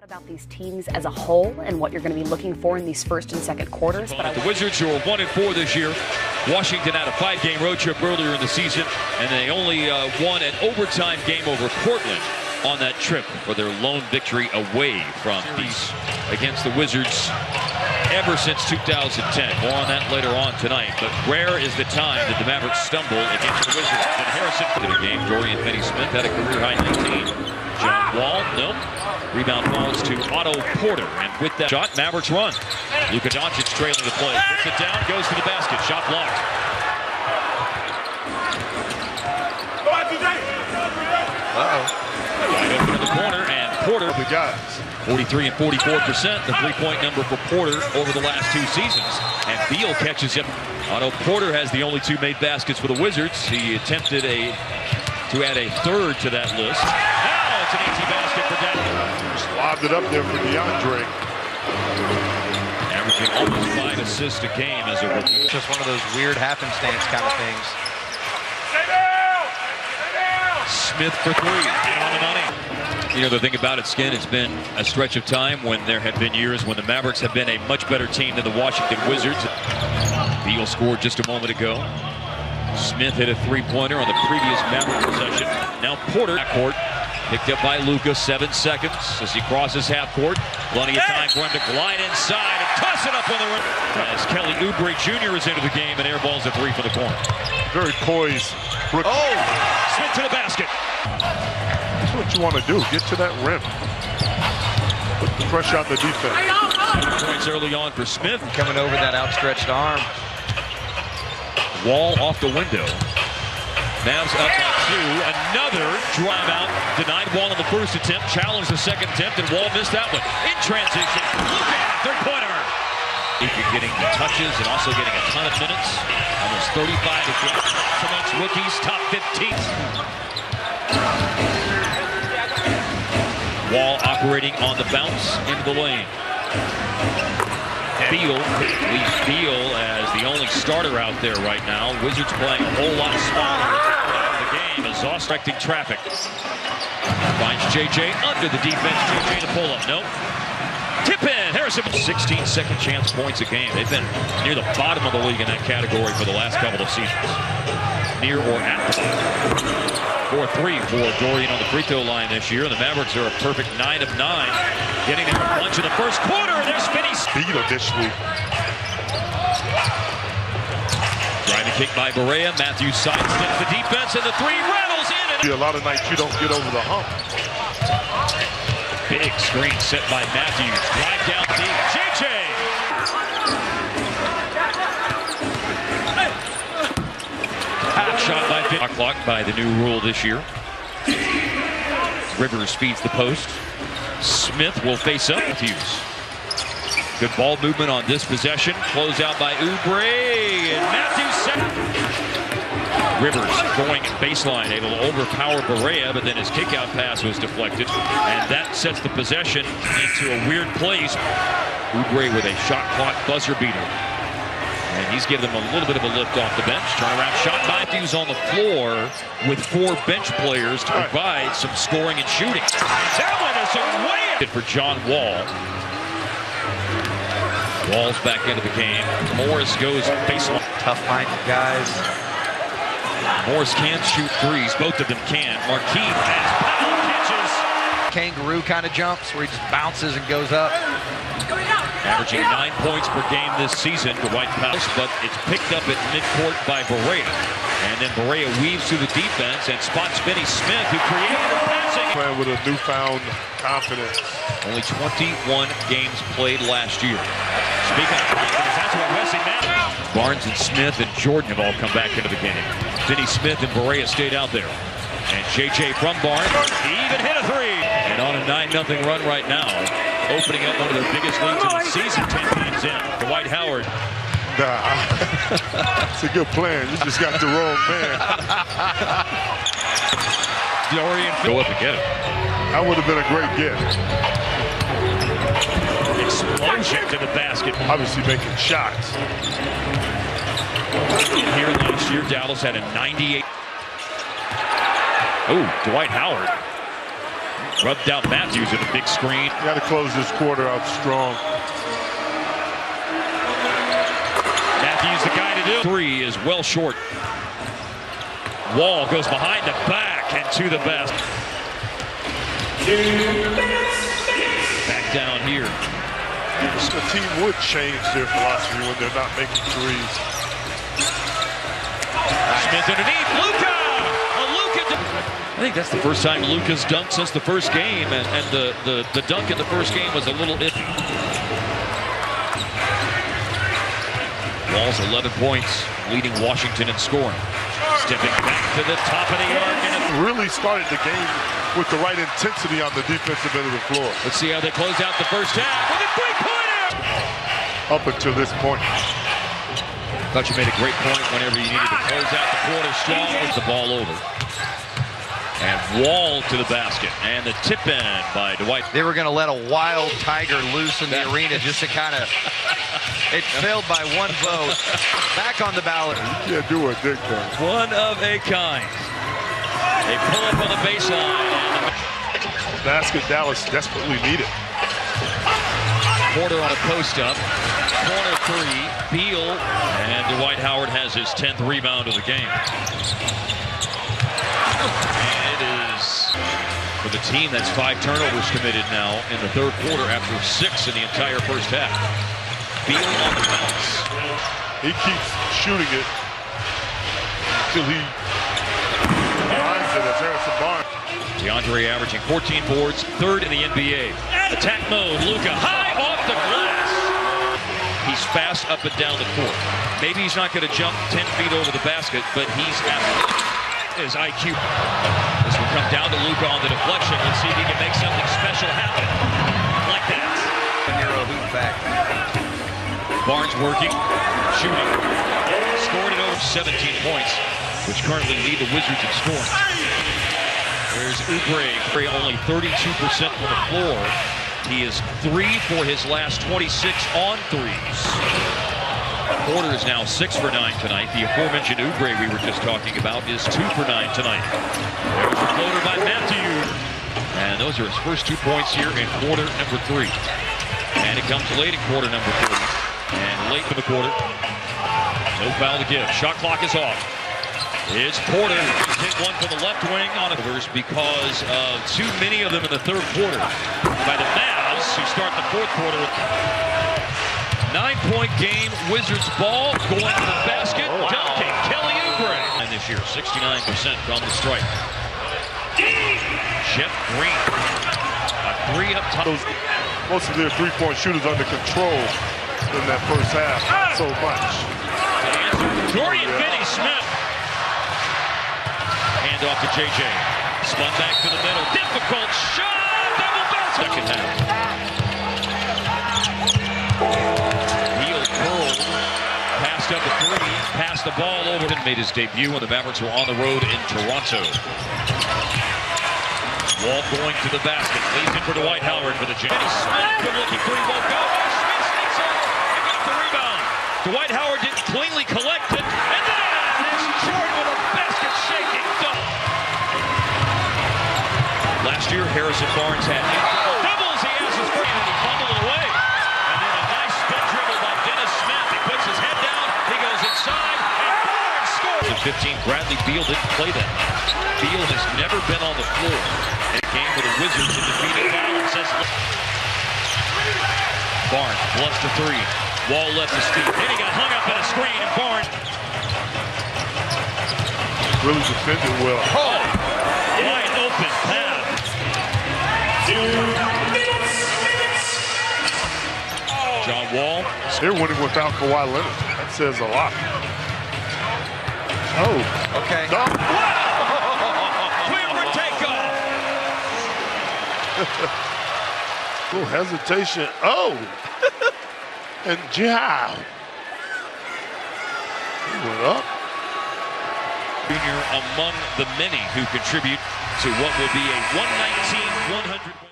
About these teams as a whole and what you're going to be looking for in these first and second quarters. But the Wizards, who are 1-4 this year, Washington had a 5-game road trip earlier in the season, and they only won an overtime game over Portland on that trip for their lone victory away from these against the Wizards ever since 2010. More on that later on tonight. But rare is the time that the Mavericks stumble against the Wizards. And Harrison to the game. Dorian Finney-Smith had a career-high 19. John Wall, nope. Rebound falls to Otto Porter, and with that shot, Mavericks run. Luka Doncic trailing the play. Puts it down, goes to the basket. Shot blocked. Wide open in the corner, and Porter. The guys. 43 and 44%, the three-point number for Porter over the last 2 seasons. And Beal catches him. Otto Porter has the only 2 made baskets for the Wizards. He attempted to add a third to that list. Now it's an easy basket for Denver. Lobbed it up there for DeAndre. Averaging almost 5 assists a game as a rookie. Just one of those weird happenstance kind of things. Smith for 3, and on the money. You know, the thing about it, Skin, it's been a stretch of time when there have been years when the Mavericks have been a much better team than the Washington Wizards. Beal scored just a moment ago. Smith hit a 3-pointer on the previous Maverick possession. Now Porter, backcourt, picked up by Luka, 7 seconds as he crosses half court. Plenty of time for him to glide inside and toss it up on the rim. As Kelly Oubre Jr. is into the game and airballs a 3 for the corner. Very poised. Oh! Smith to the basket. That's what you want to do. Get to that rim. Put the pressure on the defense. 7 points early on for Smith. Coming over that outstretched arm. Wall off the window. Mavs up by 2. Another drive out. Denied Wall on the first attempt. Challenged the second attempt, and Wall missed that one. In transition. Look at it. 3-pointer. If you're getting the touches and also getting a ton of minutes. Almost 35 a game. Amongst rookies, top 15. Wall operating on the bounce into the lane. Beal leaves Beal as the only starter out there right now. Wizards playing a whole lot smaller in the game as directing traffic. Finds JJ under the defense. JJ the pull-up. Nope. Tip in. Harrison. 16 second chance points a game. They've been near the bottom of the league in that category for the last couple of seasons. Near or at the bottom. 4-3 for Dorian on the free throw line this year. The Mavericks are a perfect 9 of 9. Getting their punch in the first quarter. There's Finney. Speed initially. Driving kick by Barea. Matthews sidesteps the defense, and the 3 rattles in. A lot of nights you don't get over the hump. Big screen set by Matthews. Drive down deep. JJ. Shot by Finney. Clock by the new rule this year. Rivers feeds the post. Smith will face up Matthews. Good ball movement on this possession. Close out by Oubre, and Matthews set. Rivers going baseline, able to overpower Barea, but then his kickout pass was deflected, and that sets the possession into a weird place. Oubre with a shot clock buzzer beater. And he's given them a little bit of a lift off the bench. Turnaround shot. Matthews on the floor with 4 bench players to provide some scoring and shooting. That one is away for John Wall. Wall's back into the game. Morris goes baseline. Tough-minded guys. Morris can shoot 3s. Both of them can. Marquis has power catches. Kangaroo kind of jumps where he just bounces and goes up. Averaging 9 points per game this season to White House, but it's picked up at midcourt by Barea. And then Barea weaves through the defense and spots Finney-Smith, who created a passing. Playing with a newfound confidence. Only 21 games played last year. Speaking of confidence, that's what Wesley Matthews. Barnes and Smith and Jordan have all come back into the game. Finney-Smith and Barea stayed out there. And JJ from Barnes, he even hit a 3. And on a 9-0 run right now. Opening up one of their biggest leads of the season, 10 games in. Dwight Howard. Nah, it's a good plan. You just got the wrong man. Dorian, go up and get it. That would have been a great get. Explosion to the basket. Obviously making shots. Here last year, Dallas had a 98. Oh, Dwight Howard. Rubbed out Matthews at a big screen. Got to close this quarter out strong. Matthews the guy to do. Three is well short. Wall goes behind the back and to the basket. Back down here. The team would change their philosophy when they're not making threes. Smith underneath. Luka! I think that's the first time Luka's dunked since the first game, and the dunk in the first game was a little iffy. Wall's 11 points, leading Washington in scoring. Stepping back to the top of the arc. And really started the game with the right intensity on the defensive end of the floor. Let's see how they close out the first half with a three-pointer! Up until this point. Thought you made a great point whenever you needed to close out the quarter strong with the ball over. And Wall to the basket. And the tip in by Dwight. They were going to let a wild tiger loose in the arena just to kind of... It failed by one vote. Back on the ballot. Yeah, do it, Dick. One of a kind. They pull up on the baseline. Basket Dallas desperately needed. Porter on a post-up. Corner three. Beal. And Dwight Howard has his 10th rebound of the game. And it is for the team that's 5 turnovers committed now in the third quarter after 6 in the entire first half. Beal on the bounce. He keeps shooting it till he finds it as Harrison Barnes. DeAndre averaging 14 boards, 3rd in the NBA. Attack mode, Luka high off the glass. He's fast up and down the court. Maybe he's not going to jump 10 feet over the basket, but he's athletic. His IQ. This will come down to Luka on the deflection. Let's see if he can make something special happen. Like that. Hero hoop back. Barnes working, shooting. Scored it over 17 points, which currently lead the Wizards in scoring. There's Oubre, only 32% from the floor. He is 3 for his last 26 on threes. Porter is now 6 for 9 tonight. The aforementioned Oubre we were just talking about is 2 for 9 tonight. There's a floater by Matthews. And those are his first 2 points here in quarter number 3. And it comes late in quarter number 3. And late in the quarter. No foul to give. Shot clock is off. It's Porter. He's hit one from the left wing on it because of too many of them in the third quarter by the Mavs, who start the fourth quarter. 9-point game. Wizards ball going to the basket. Dunking. Kelly Oubre. And this year, 69% from the strike. Jeff Green. A 3 up top. Most of their three-point shooters under control in that first half. So much. Dorian Finney-Smith. Hand off to JJ. Spun back to the middle. Difficult shot. Double bounce. Second half. Heel curled. Passed up a 3. Passed the ball over and made his debut when the Mavericks were on the road in Toronto. Wall going to the basket. Leads it for Dwight Howard for the Jazz. Good looking 3 won't go. Smith sneaks over and got the rebound. Dwight Howard didn't cleanly collect it. And then it's Jordan with a basket shaking dunk. Last year, Harrison Barnes had doubles. He has his free and he fumbled it away. And then a nice spin dribble by Dennis Smith. He puts his head down. He goes inside. And Barnes scores. At 15, Bradley Beal didn't play that. Beal has never been on the floor in a game with the Wizards in defeated Dallas. Barnes bluffs to 3. Wall left his feet. Then he got hung up in a screen, and Barnes really defended well. Oh, wide open path. John Wall. They're winning without Kawhi Leonard. That says a lot. Oh, Okay. no. Clear for takeoff. Little hesitation. Oh, and Jao. He went up. Junior among the many who contribute to what will be a 119-100.